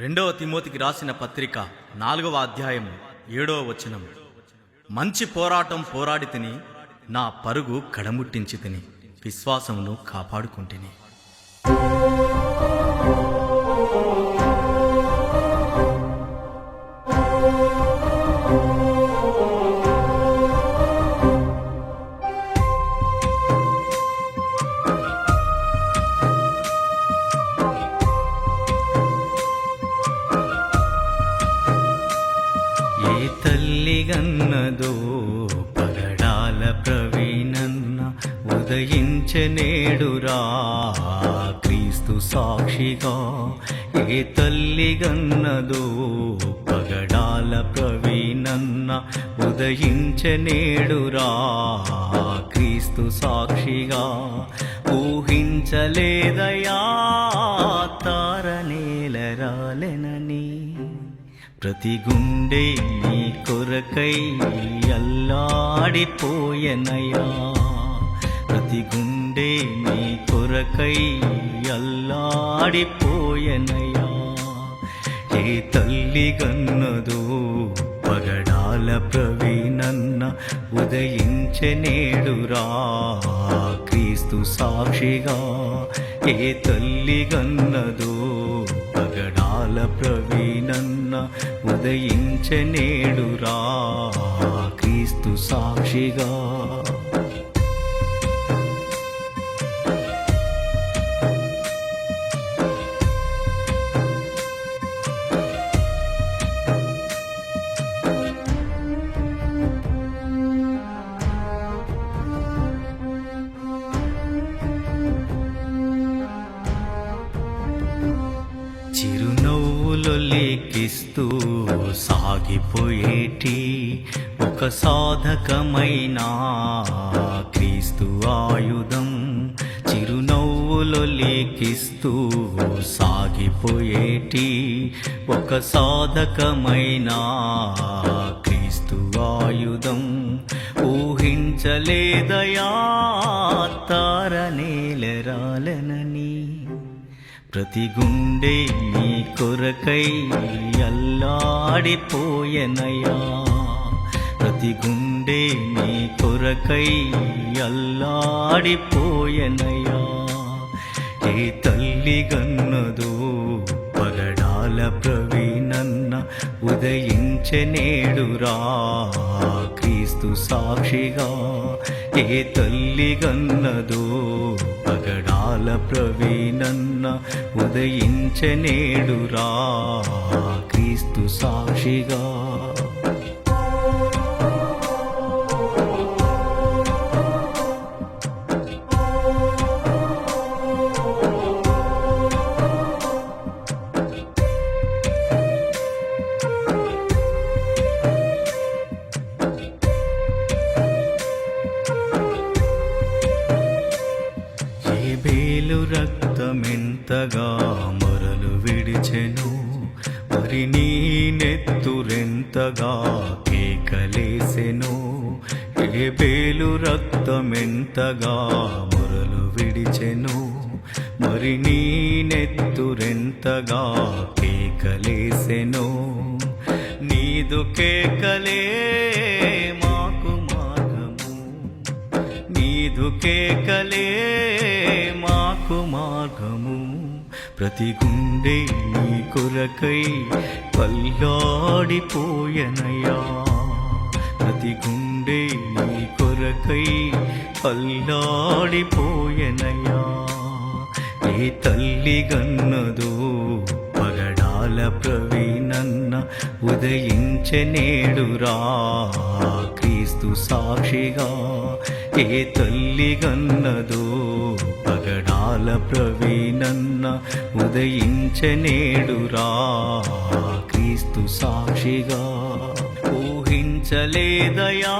రెండవ తిమోతికి రాసిన పత్రిక 4వ అధ్యాయం 7వ వచనం. మంచి పోరాటం పోరాడి తిని, నా పరుగు కడముట్టించి తిని, విశ్వాసమును కాపాడుకుంటుని. ఏ తల్లి గన్నదో పగడాల ప్రవీణన్న, ఉదయించె నేడురా క్రీస్తు సాక్షిగా. ఏ తల్లి గన్నదో పగడాల ప్రవీణన్న, ఉదయించె నేడురా క్రీస్తు సాక్షిగా. ఊహించలేదయా తారనేల రాలెనని, ప్రతి గుండె నీ కొరకై అల్లాడిపోయెనయా. ప్రతి గుండె నీ కొరకై అల్లాడిపోయెనయా. ఏ తల్లి గన్నదో పగడాల ప్రవీణన్న, ఉదయించె నేడురా క్రీస్తు సాక్షిగా. ఏ తల్లి గన్నదో పగడాల ప్రవీణన్న, ఉదయించె నేడురా క్రీస్తు సాక్షిగా. చిరునవ్వులొలికిస్తూ సాగిపోయేటి ఒక సాధకమైన క్రీస్తు ఆయుధం. చిరునవ్వులొలికిస్తూ సాగిపోయేటి ఒక సాధకమైన క్రీస్తు ఆయుధం. ఊహించలేదయా తారనేలరాలెనని, ప్రతి గుండె నీ కొరకై అల్లాడిపోయెనయా. ప్రతి గుండె నీ కొరకై అల్లాడిపోయెనయా. ఏ తల్లి గన్నదో పగడాల ప్రవీణన్న, ఉదయించె నేడురా క్రీస్తు సాక్షిగా. ఏ తల్లి గన్నదో పగడాల ప్రవీణన్న, ఉదయించె నేడురా క్రీస్తు సాక్షిగా. ఏబేలు రక్తమెంతగా మొరలు విడిచెను, మరి నీ నెత్తురెంతగా కేకలేసెను. ఏబేలు రక్తమెంతగా మొరలు విడిచెను, మరి నీ నెత్తురెంతగా కేకలేసెను. నీదు కేకలే మాకు మార్గము, నీదు కేకలే మాకు మార్గము. ప్రతి గుండె నీ కొరకై అల్లాడిపోయెనయా. ప్రతి గుండె నీ కొరకై అల్లాడిపోయెనయా. ఏ తల్లి గన్నదో పగడాల ప్రవీణన్న, ఉదయించె నేడురా క్రీస్తు సాక్షిగా. ఏ తల్లి గన్నదో పగడాల ప్రవీణన్న, ఉదయించె నేడురా క్రీస్తు సాక్షిగా. ఊహించలేదయా